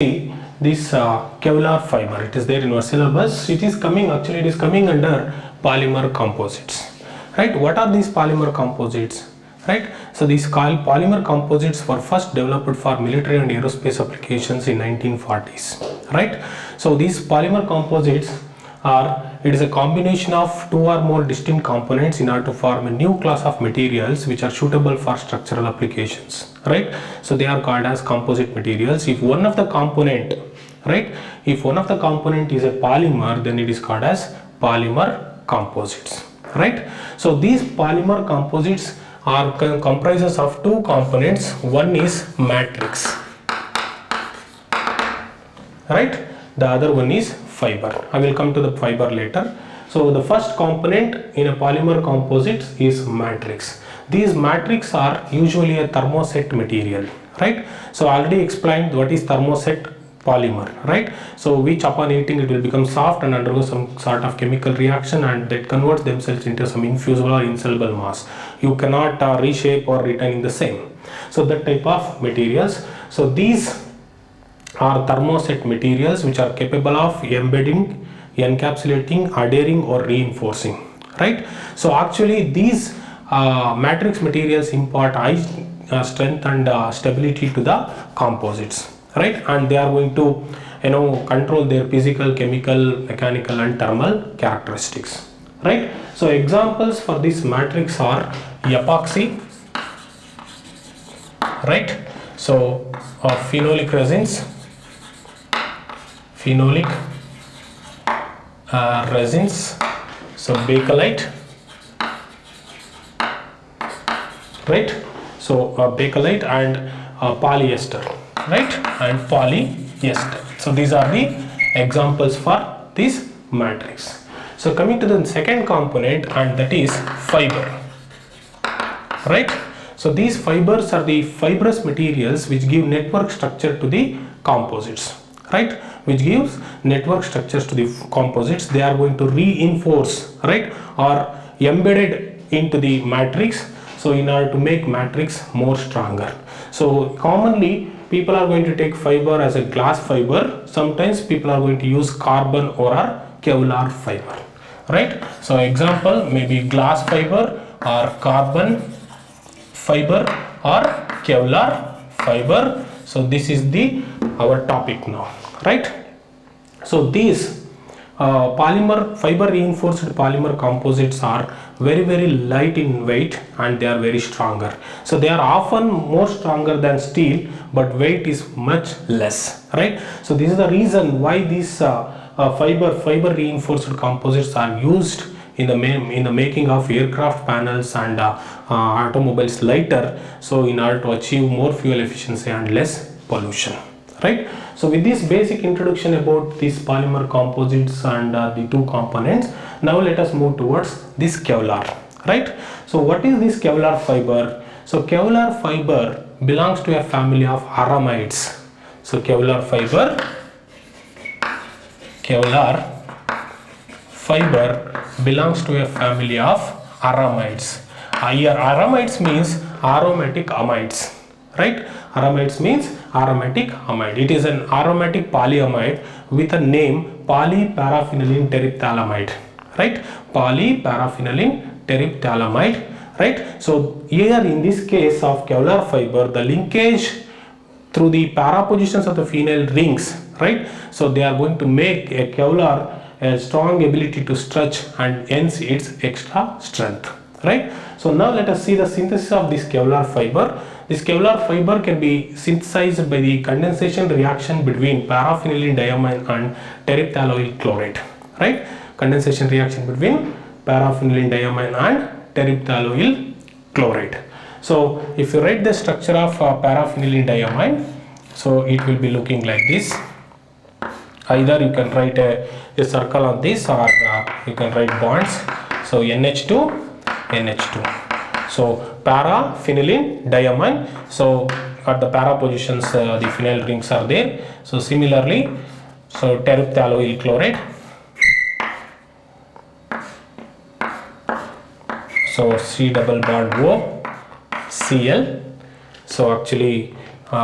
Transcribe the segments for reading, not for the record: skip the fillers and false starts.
See this Kevlar fiber, it is there in our syllabus. It is coming under polymer composites, right? What are these polymer composites, right? So these polymer composites were first developed for military and aerospace applications in 1940s, right? So these polymer composites it is a combination of two or more distinct components in order to form a new class of materials which are suitable for structural applications, right? So they are called as composite materials. If one of the component is a polymer, then it is called as polymer composites, right? So these polymer composites are comprises of two components. One is matrix, right? The other one is fiber. I will come to the fiber later. So the first component in a polymer composites is matrix. These matrix are usually a thermoset material, right? So I already explained what is thermoset polymer, right? So which upon heating it will become soft and undergo some sort of chemical reaction, and that converts themselves into some infusible or insoluble mass. You cannot reshape or retain in the same. So that type of materials. So these are thermoset materials which are capable of embedding, encapsulating, adhering or reinforcing, right? So actually these matrix materials impart high strength and stability to the composites, right? And they are going to control their physical, chemical, mechanical and thermal characteristics, right? So examples for this matrix are epoxy, right? So phenolic resins, so bakelite, right? So bakelite and polyester, right? And polyester. So these are the examples for this matrix. So coming to the second component, and that is fiber, right? So these fibers are the fibrous materials which give network structure to the composites, right? Which gives network structures to the composites. They are going to reinforce, right, or embedded into the matrix, so in order to make matrix more stronger. So commonly people are going to take fiber as a glass fiber. Sometimes people are going to use carbon or a Kevlar fiber, right? So example maybe glass fiber or carbon fiber or Kevlar fiber. So this is our topic now, right? So these fiber reinforced polymer composites are very light in weight and they are very stronger. So they are often more stronger than steel, but weight is much less, right? So this is the reason why these fiber reinforced composites are used in the making of aircraft panels and automobiles lighter, so in order to achieve more fuel efficiency and less pollution, right? So with this basic introduction about these polymer composites and the two components, now let us move towards this Kevlar, right? So what is this Kevlar fiber? So Kevlar fiber belongs to a family of aramides. So Kevlar fiber belongs to a family of aramides. Here aramides means aromatic amides, right? Aramides means aromatic amide. It is an aromatic polyamide with a name polyparaphenylene terephthalamide, right? Polyparaphenylene terephthalamide, right? So here in this case of Kevlar fiber, the linkage through the para positions of the phenyl rings, right? So they are going to make a Kevlar a strong ability to stretch and hence its extra strength, right? So now let us see the synthesis of this Kevlar fiber. This Kevlar fiber can be synthesized by the condensation reaction between paraphenylene diamine and terephthalonyl chloride, right? Condensation reaction between paraphenylene diamine and terephthalonyl chloride. So if you write the structure of paraphenylene diamine, so it will be looking like this. Either you can write a circle on this, or you can write bonds. So NH2, NH2. So paraphenylene diamine. So at the para positions the phenyl rings are there. So similarly, so terephthalonyl chloride. So C double bond O, Cl. So actually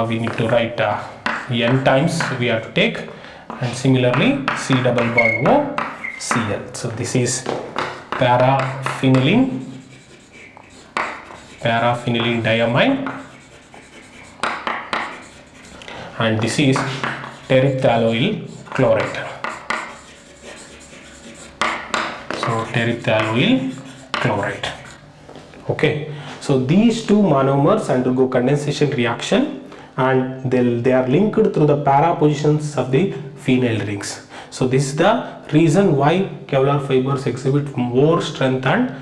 we need to write N times we have to take, and similarly C double bond O Cl. So this is paraphenylene diamine, and this is terephthalonyl chloride. So terephthalonyl chloride. Okay, so these two monomers undergo condensation reaction, and they are linked through the para positions of the phenyl rings. So this is the reason why Kevlar fibers exhibit more strength and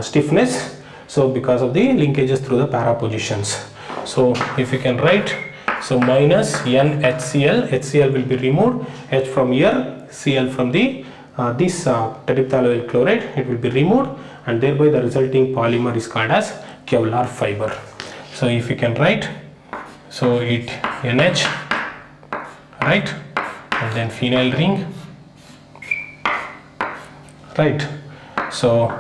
stiffness. So because of the linkages through the para positions. So if you can write, so minus NHCl, HCl will be removed, H from here, Cl from the this terephthalonyl chloride, it will be removed, and thereby the resulting polymer is called as Kevlar fiber. So if you can write, so it NH, right, and then phenyl ring, right, so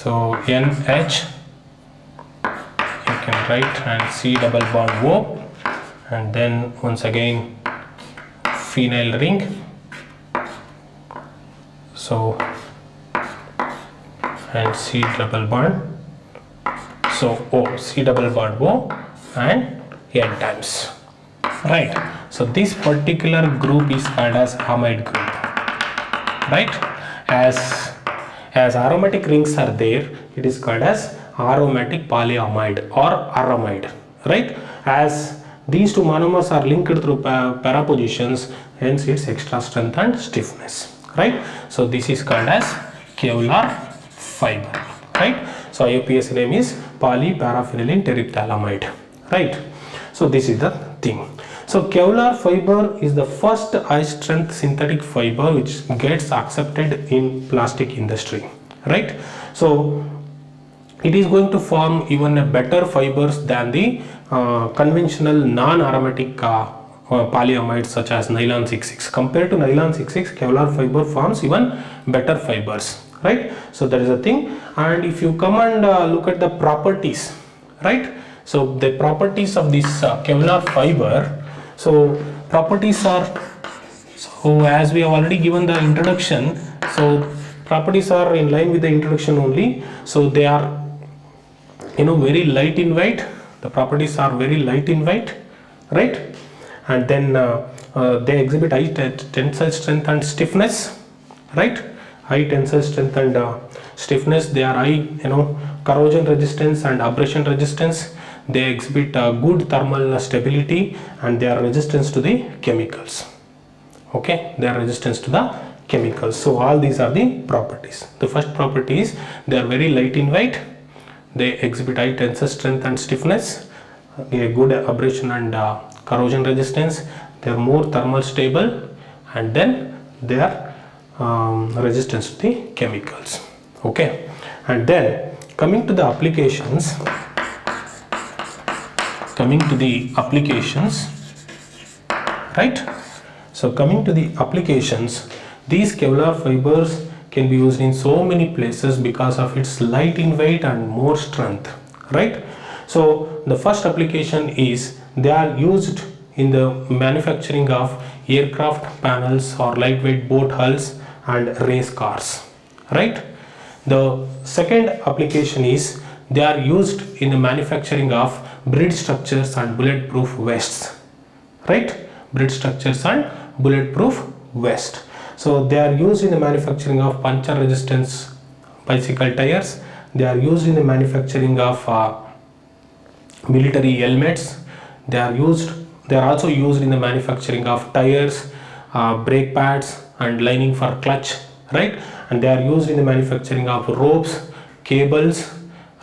NH you can write, and C double bond O, and then once again phenyl ring, so and C double bond, so O, C double bond O and N times, right. So this particular group is called as amide group, right. As aromatic rings are there, it is called as aromatic polyamide or aramide, right. As these two monomers are linked through para positions, hence its extra strength and stiffness, right. So this is called as Kevlar fiber, right. So IUPAC name is polyparaphenylene terephthalamide, right. So this is the thing. So Kevlar fiber is the first high strength synthetic fiber which gets accepted in plastic industry, right. So it is going to form even a better fibers than the conventional non-aromatic polyamides such as nylon 66. Compared to nylon 66, Kevlar fiber forms even better fibers, right. So that is the thing. And if you come and look at the properties, right, so the properties of this Kevlar fiber, so properties are, so as we have already given the introduction, so properties are in line with the introduction only. So they are, you know, very light in weight. The properties are very light in weight, right, and then they exhibit high tensile strength and stiffness, right, high tensile strength and stiffness. They are high, you know, corrosion resistance and abrasion resistance. They exhibit good thermal stability, and they are resistance to the chemicals, okay, they are resistance to the chemicals. So all these are the properties. The first property is they are very light in weight, they exhibit high tensile strength and stiffness, a good abrasion and corrosion resistance, they are more thermal stable, and then they are resistance to the chemicals, okay. And then coming to the applications, right. So coming to the applications, these Kevlar fibers can be used in so many places because of its light in weight and more strength, right. So the first application is they are used in the manufacturing of aircraft panels or lightweight boat hulls and race cars, right. The second application is they are used in the manufacturing of bridge structures and bulletproof vests, right, bridge structures and bulletproof vest. So they are used in the manufacturing of puncture resistance bicycle tires, they are used in the manufacturing of military helmets, they are also used in the manufacturing of tires, brake pads and lining for clutch, right, and they are used in the manufacturing of ropes, cables,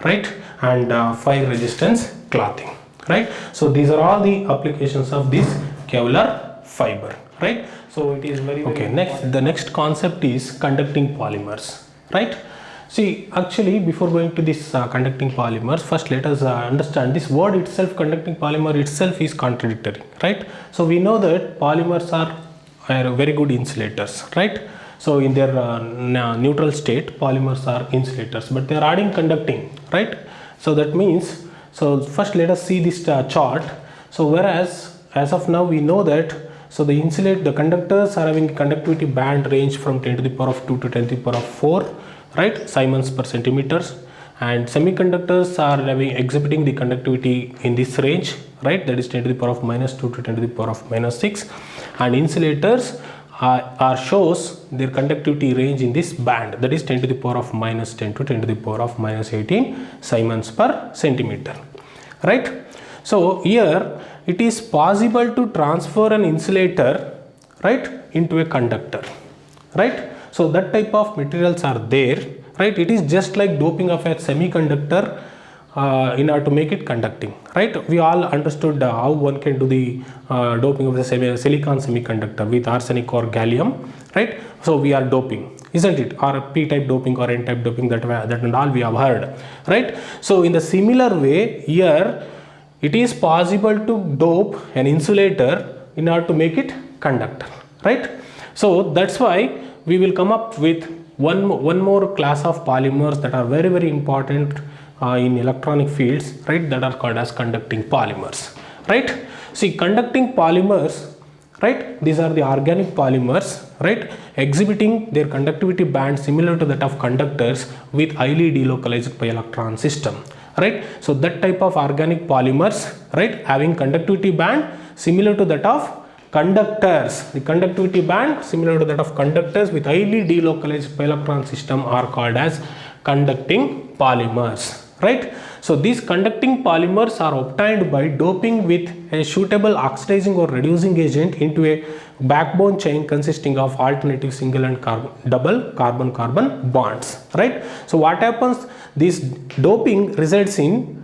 right, and fire resistance clothing, right. So these are all the applications of this Kevlar fiber, right. So it is very okay. The next concept is conducting polymers, right. See, actually before going to this conducting polymers, first let us understand this word itself. Conducting polymer itself is contradictory, right. So we know that polymers are very good insulators, right. So in their neutral state, polymers are insulators, but they are adding conducting, right. So that means, so first let us see this chart. So whereas as of now we know that, so the conductors are having conductivity band range from 10 to the power of 2 to 10 to the power of 4, right, Siemens per centimeters, and semiconductors are exhibiting the conductivity in this range, right, that is 10 to the power of minus 2 to 10 to the power of minus 6, and insulators shows their conductivity range in this band, that is 10 to the power of minus 10 to 10 to the power of minus 18 Siemens per centimeter, right. So here it is possible to transfer an insulator, right, into a conductor, right. So that type of materials are there, right. It is just like doping of a semiconductor in order to make it conducting, right. We all understood how one can do the doping of the silicon semiconductor with arsenic or gallium, right. So we are doping, isn't it, or p-type doping or n-type doping, that and all we have heard, right. So in the similar way here it is possible to dope an insulator in order to make it conductor, right. So that's why we will come up with one more class of polymers that are very, very important in electronic fields, right, that are called as conducting polymers, right. See, conducting polymers, right, these are the organic polymers, right, exhibiting their conductivity band similar to that of conductors with highly delocalized pi electron system, right. So that type of organic polymers, right, having conductivity band similar to that of conductors, the conductivity band similar to that of conductors with highly delocalized pi electron system are called as conducting polymers, right. So these conducting polymers are obtained by doping with a suitable oxidizing or reducing agent into a backbone chain consisting of alternative single and double carbon-carbon bonds, right. So what happens, this doping results in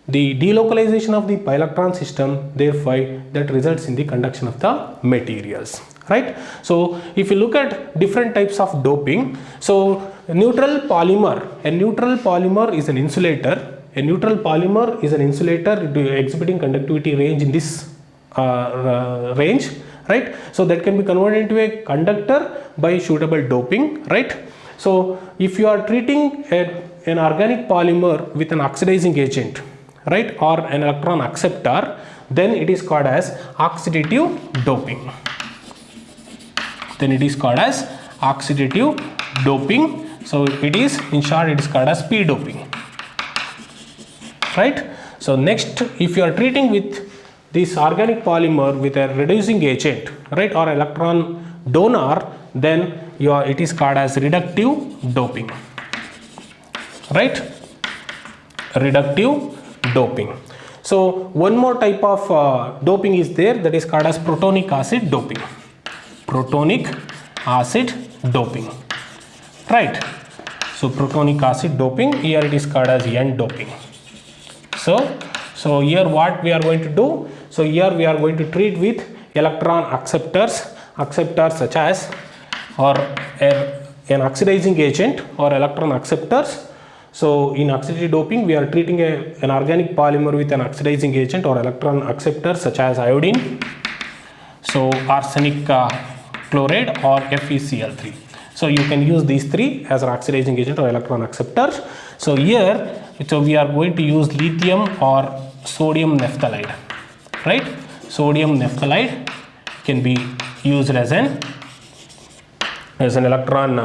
the delocalization of the pi electron system, therefore that results in the conduction of the materials, right. So if you look at different types of doping, so a neutral polymer is an insulator. A neutral polymer is an insulator exhibiting conductivity range in this range, right. So that can be converted into a conductor by suitable doping, right. So if you are treating an organic polymer with an oxidizing agent, right, or an electron acceptor, then it is called as oxidative doping. So it is, in short, it is called as p doping, right. So next, if you are treating with this organic polymer with a reducing agent, right, or electron donor, then it is called as reductive doping, right, reductive doping. So one more type of doping is there, that is called as protonic acid doping, right. So protonic acid doping, here it is called as N doping. So here what we are going to do, so here we are going to treat with electron acceptors such as, or an oxidizing agent or electron acceptors. So in oxidative doping we are treating an organic polymer with an oxidizing agent or electron acceptor such as iodine, so arsenic chloride or FeCl3. So you can use these three as an oxidizing agent or electron acceptors. So here, so we are going to use lithium or sodium naphthalide, right. Sodium naphthalide can be used as an electron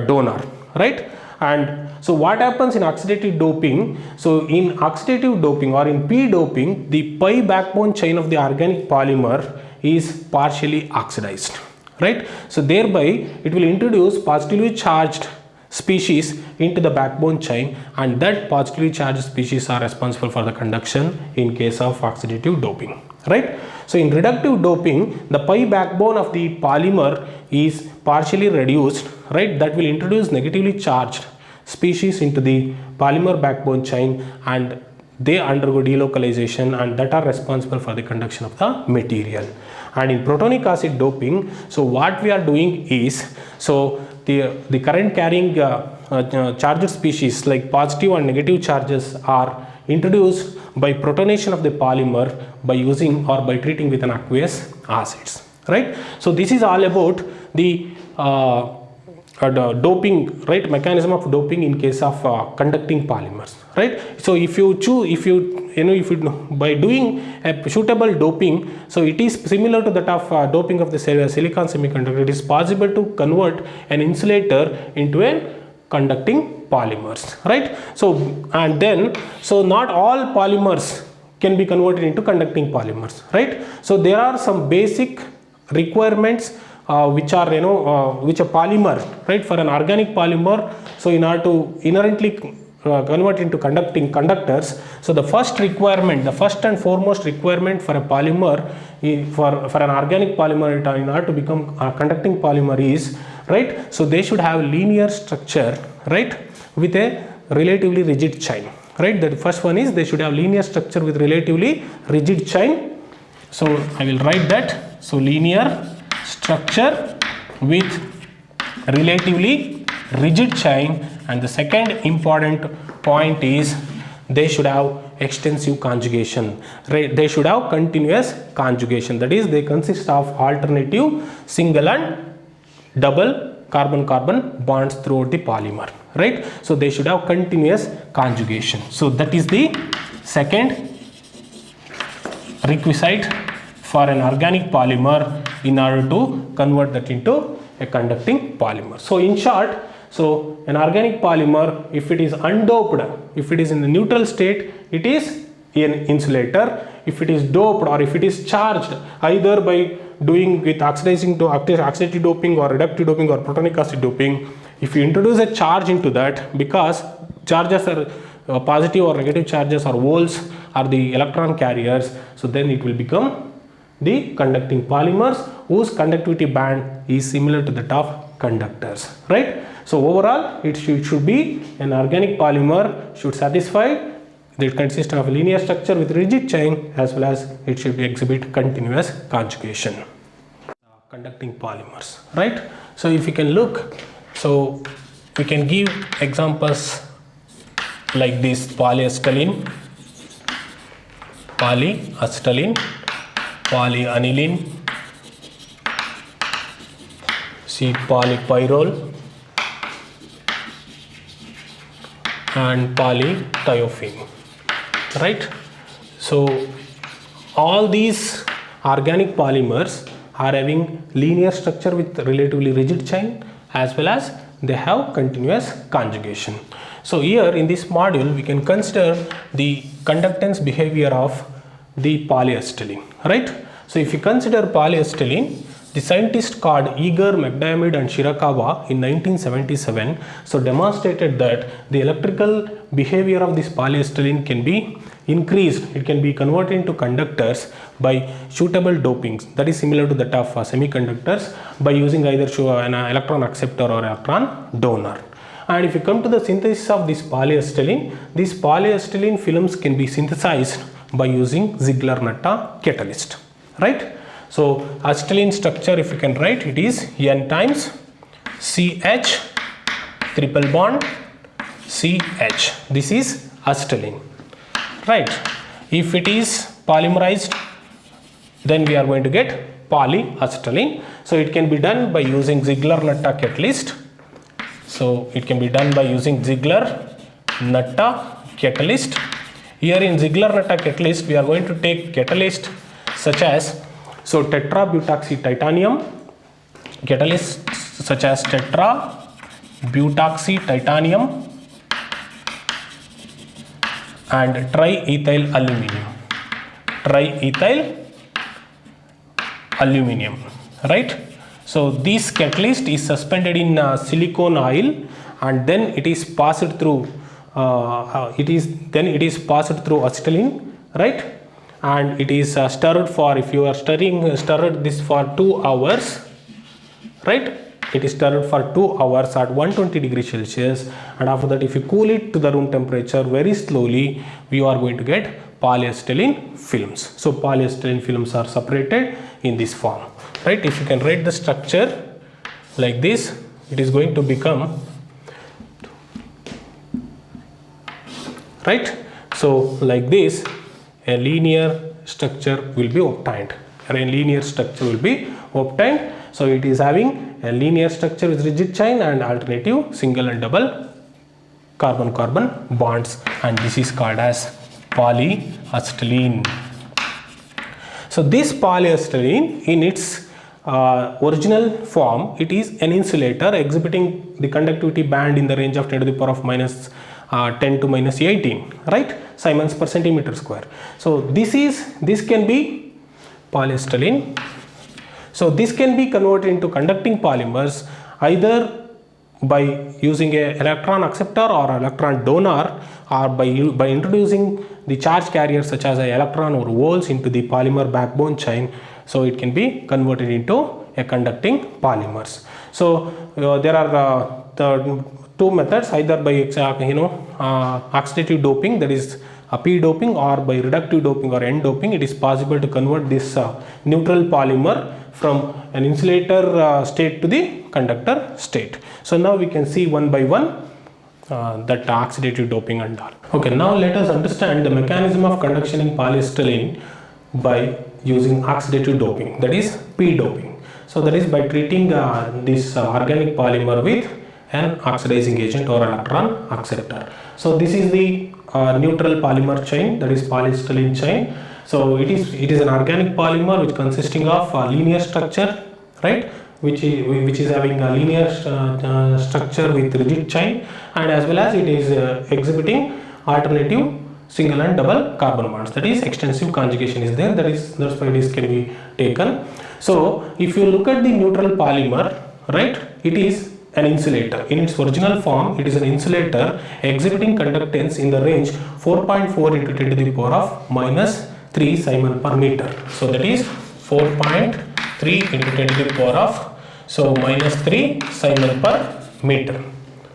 donor, right. And so what happens in oxidative doping, so in oxidative doping or in p doping, the pi backbone chain of the organic polymer is partially oxidized, right. So thereby it will introduce positively charged species into the backbone chain, and that positively charged species are responsible for the conduction in case of oxidative doping, right. So in reductive doping, the pi backbone of the polymer is partially reduced, right, that will introduce negatively charged species into the polymer backbone chain, and they undergo delocalization, and that are responsible for the conduction of the material. And in protonic acid doping, so what we are doing is, so the current carrying charged species like positive and negative charges are introduced by protonation of the polymer by using or by treating with an aqueous acids, right. So this is all about the doping, right, mechanism of doping in case of conducting polymers, right? So if you choose, if you by doing a suitable doping, so it is similar to that of doping of the silicon semiconductor. It is possible to convert an insulator into a conducting polymers, right? So and then, so not all polymers can be converted into conducting polymers, right? So there are some basic requirements which are which a polymer, right, for an organic polymer, so in order to inherently convert into conductors, so the first requirement, the first and foremost requirement for a polymer, for an organic polymer in order to become a conducting polymer is, right, so they should have linear structure, right, with a relatively rigid chain, right? The first one is they should have linear structure with relatively rigid chain. So I will write that. So linear structure with relatively rigid chain, and the second important point is they should have extensive conjugation, right? They should have continuous conjugation, that is they consist of alternative single and double carbon-carbon bonds throughout the polymer, right? So they should have continuous conjugation. So that is the second requisite for an organic polymer in order to convert that into a conducting polymer. So in short, so an organic polymer, if it is undoped, if it is in the neutral state, it is an insulator. If it is doped or if it is charged either by doing with oxidative doping or reductive doping or protonic acid doping, if you introduce a charge into that, because charges are positive or negative charges or holes are the electron carriers, so then it will become the conducting polymers whose conductivity band is similar to that of conductors, right? So overall it should be an organic polymer should satisfy, it consists of linear structure with rigid chain, as well as it should exhibit continuous conjugation. Conducting polymers, right? So if you can look, so we can give examples like this: polyacetylene, polyaniline, see polypyrrole and polythiophene, right? So all these organic polymers are having linear structure with relatively rigid chain, as well as they have continuous conjugation. So here in this module we can consider the conductance behavior of the polyacetylene, right? So if you consider polyacetylene, the scientists called Eager, McDiarmid and Shirakawa in 1977 so demonstrated that the electrical behavior of this polyacetylene can be increased, it can be converted into conductors by suitable dopings, that is similar to that of semiconductors, by using either an electron acceptor or electron donor. And if you come to the synthesis of this polyacetylene, these polyacetylene films can be synthesized by using Ziegler-Natta catalyst, right? So acetylene structure, if you can write, it is N times CH triple bond CH. This is acetylene, right? If it is polymerized, then we are going to get polyacetylene. So it can be done by using Ziegler-Natta catalyst. So it can be done by using Ziegler-Natta catalyst. Here in Ziegler-Natta catalyst, we are going to take catalyst such as tetrabutoxy titanium, catalyst such as tetrabutoxy titanium and triethyl aluminum, right? So this catalyst is suspended in silicone oil, and then it is passed through it is passed through acetylene, right? And it is stirred for, if you are stirred this for 2 hours, right? It is stirred for 2 hours at 120 degrees Celsius, and after that if you cool it to the room temperature very slowly, we are going to get polyacetylene films. So polyacetylene films are separated in this form, right? If you can write the structure like this, it is going to become, right? So like this, a linear structure will be obtained. So it is having a linear structure with rigid chain and alternative single and double carbon-carbon bonds, and this is called as polyacetylene. So this polyacetylene, in its original form, it is an insulator exhibiting the conductivity band in the range of 10 to the power of minus 10 to minus 18, right, Siemens per centimeter square. So this can be polyacetylene. So this can be converted into conducting polymers either by using a electron acceptor or electron donor, or by introducing the charge carriers such as a electron or holes into the polymer backbone chain. So it can be converted into a conducting polymers. So there are the two methods, either by oxidative doping, that is P doping, or by reductive doping or N doping. It is possible to convert this neutral polymer from an insulator state to the conductor state. So now we can see one by one that oxidative doping and all. Okay, now let us understand the mechanism of conduction in polyacetylene by using oxidative doping, that is P doping. So that is by treating this organic polymer with an oxidizing agent or electron acceptor. So this is the neutral polymer chain, that is polyacetylene chain. So it is an organic polymer which consisting of a linear structure, right, which is having a linear structure with rigid chain, and as well as it is exhibiting alternative single and double carbon bonds, that is extensive conjugation is there, that's why this can be taken. So if you look at the neutral polymer, right, it is an insulator. In its original form, it is an insulator exhibiting conductance in the range 4.4 into 10 to the power of minus 3 Siemens per meter. So that is 4.3 into 10 to the power of minus 3 Siemens per meter,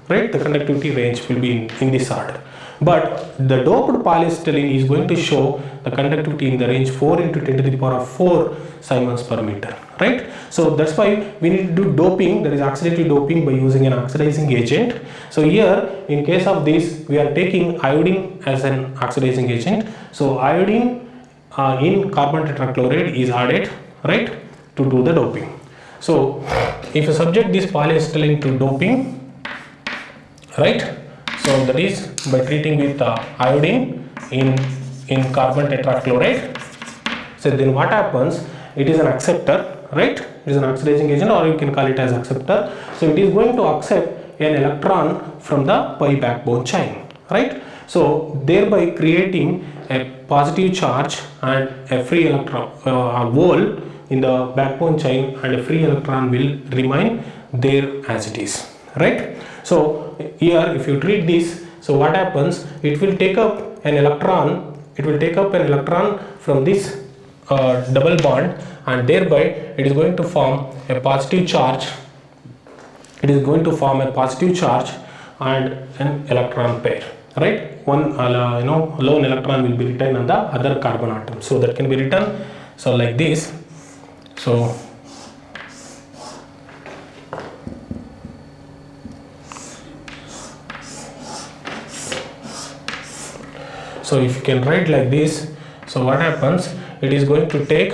right? The conductivity range will be in this order. But the doped polyacetylene is going to show the conductivity in the range 4 into 10 to the power of 4 Siemens per meter, right? So that's why we need to do doping, that is oxidative doping, by using an oxidizing agent. So here in case of this, we are taking iodine as an oxidizing agent. So iodine in carbon tetrachloride is added, right, to do the doping. So if you subject this polyacetylene to doping, right, so that is by treating with iodine in carbon tetrachloride. So then what happens, it is an acceptor, right, it is an oxidizing agent, or you can call it as acceptor. So it is going to accept an electron from the pi backbone chain, right. So thereby creating a positive charge and a free electron, a hole in the backbone chain, and a free electron will remain there as it is, right. So here if you treat this, so what happens, it will take up an electron, from this double bond, and thereby it is going to form a positive charge, and an electron pair, right. One lone electron will be written on the other carbon atom, so that can be written so like this. So if you can write like this, so what happens, it is going to take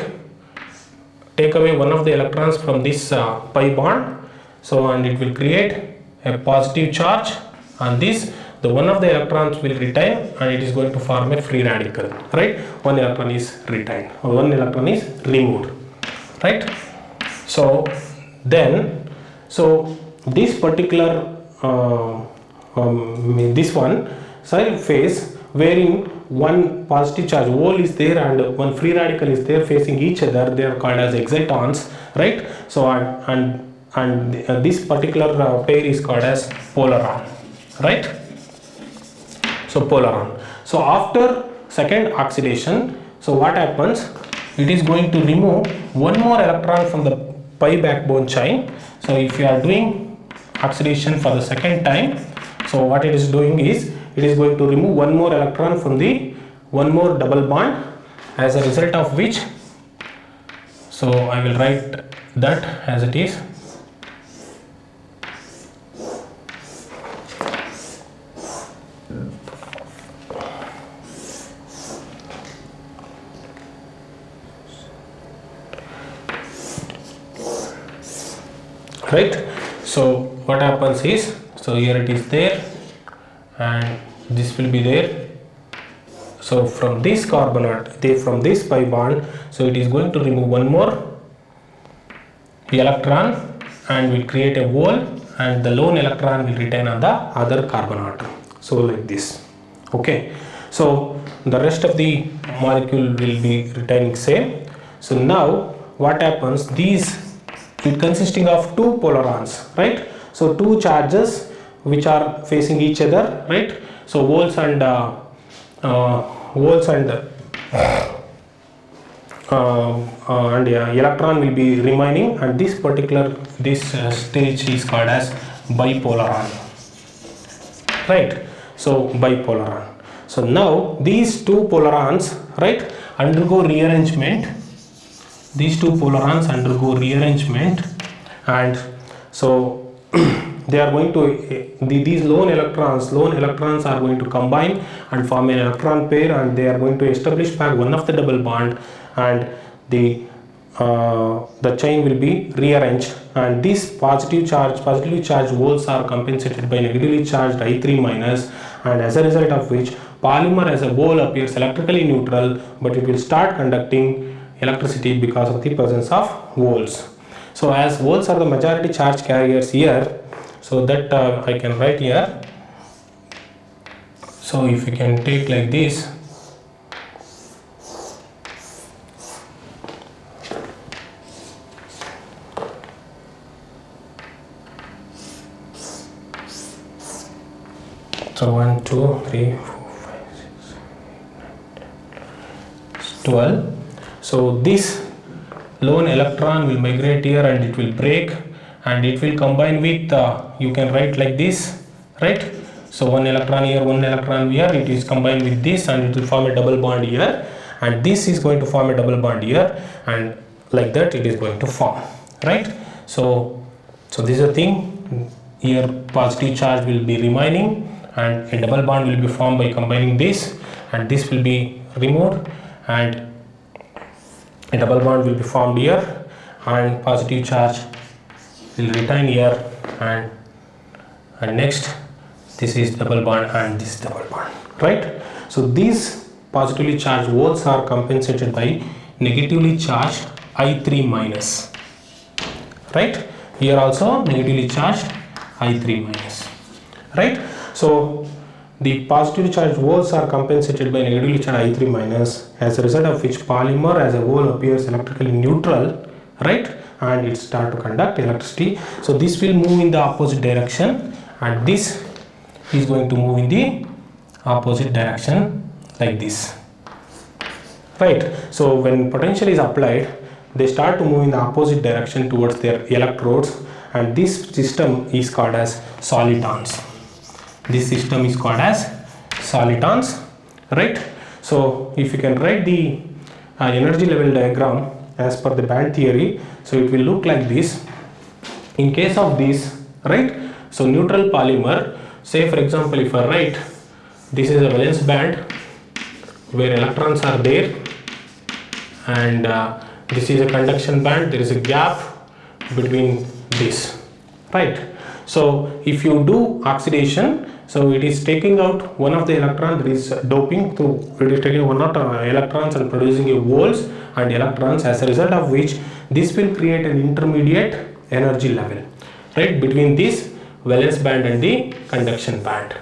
away one of the electrons from this pi bond, so and it will create a positive charge on this. The one of the electrons will retain, and it is going to form a free radical, right. One electron is retained, or one electron is removed, right. So then, so this particular this one side phase, wherein one positive charge hole is there and one free radical is there facing each other, they are called as excitons, right. So and this particular pair is called as polaron, right. So polaron. So after second oxidation, so what happens, it is going to remove one more electron from the pi backbone chain. So if you are doing oxidation for the second time, so what it is doing is, it is going to remove one more electron from the one more double bond, as a result of which, so I will write that as it is. right? So what happens is, so here it is there and this will be there. So from this carbon from this pi bond, so it is going to remove one more electron and will create a hole, and the lone electron will retain on the other carbon atom. So like this. Okay, so the rest of the molecule will be retaining same. So now what happens, these it consisting of two polarons, right? So two charges which are facing each other, right? So holes and electron will be remaining, and this particular stage is called as bipolaron, right? So bipolaron. So now these two polarons, right, undergo rearrangement. These two polarons undergo rearrangement, and so they are going to these lone electrons are going to combine and form an electron pair, and they are going to establish back one of the double bond, and the chain will be rearranged, and these positively charged holes are compensated by negatively charged I3 minus, and as a result of which polymer as a whole appears electrically neutral, but it will start conducting electricity because of the presence of holes. So as holes are the majority charge carriers here, so that I can write here. So if you can take like this, so 1 2 3 4 5 6 7 8 9 10 12. So this lone electron will migrate here and it will break, and it will combine with you can write like this, right? So one electron here, one electron here, it is combined with this, and it will form a double bond here, and this is going to form a double bond here, and like that it is going to form, right? So this is a thing. Here positive charge will be remaining, and a double bond will be formed by combining this, and this will be removed, and a double bond will be formed here, and positive charge will retain here, and next this is double bond and this double bond, right? So these positively charged holes are compensated by negatively charged I3 minus, right? Here also negatively charged I3 minus, right? So the positively charged holes are compensated by negatively charged I3 minus, as a result of which polymer as a whole appears electrically neutral, right? And it start to conduct electricity. So this will move in the opposite direction, and this is going to move in the opposite direction like this, right? So when potential is applied, they start to move in the opposite direction towards their electrodes, and this system is called as solitons. This system is called as solitons, right? So if you can write the energy level diagram as per the band theory, so it will look like this. In case of this, right, so neutral polymer, say for example, if I write this is a valence band where electrons are there, and this is a conduction band, there is a gap between this, right? So if you do oxidation, so it is taking out one of the electrons, there is doping, so it is taking one of the electrons and producing a holes and electrons, as a result of which this will create an intermediate energy level, right, between this valence band and the conduction band.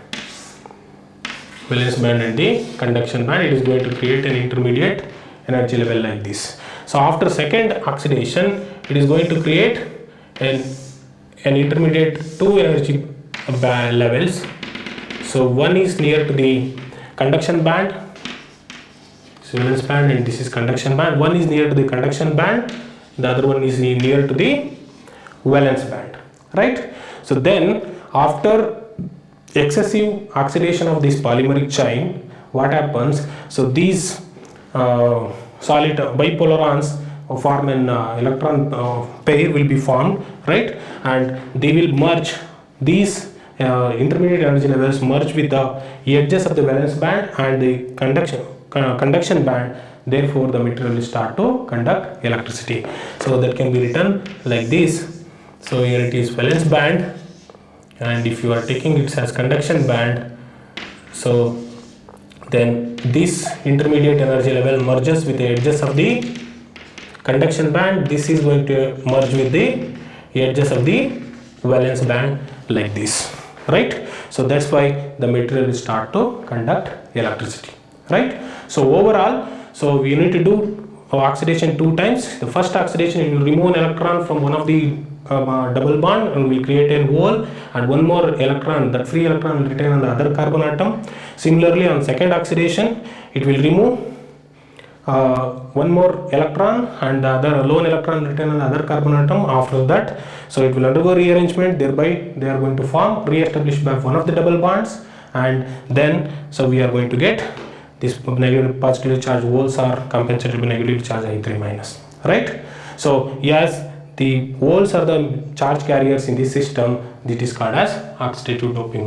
Valence band and the conduction band, it is going to create an intermediate energy level like this. So after second oxidation, it is going to create an intermediate two energy levels. So one is near to the conduction band, this is valence band, and this is conduction band. One is near to the conduction band, the other one is near to the valence band, right? So then after excessive oxidation of this polymeric chain, what happens? So these solid bipolarons form an electron pair will be formed, right? And they will merge, these intermediate energy levels merge with the edges of the valence band and the conduction band. Therefore the material will start to conduct electricity. So that can be written like this. So here it is valence band, and if you are taking it as conduction band, so then this intermediate energy level merges with the edges of the conduction band. This is going to merge with the edges of the valence band like this, right? So that's why the material will start to conduct electricity, right? So overall, so we need to do oxidation 2 times. The first oxidation, it will remove an electron from one of the double bond and will create a hole, and one more electron, that free electron, will retain on the other carbon atom. Similarly, on second oxidation, it will remove one more electron and the other lone electron retain on the other carbon atom. After that, so it will undergo rearrangement, thereby they are going to form, re-establish back one of the double bonds, and then so we are going to get this negative positively charged holes are compensated by negatively charged I3 minus, right? So yes, the holes are the charge carriers in this system. It is called as oxidative doping.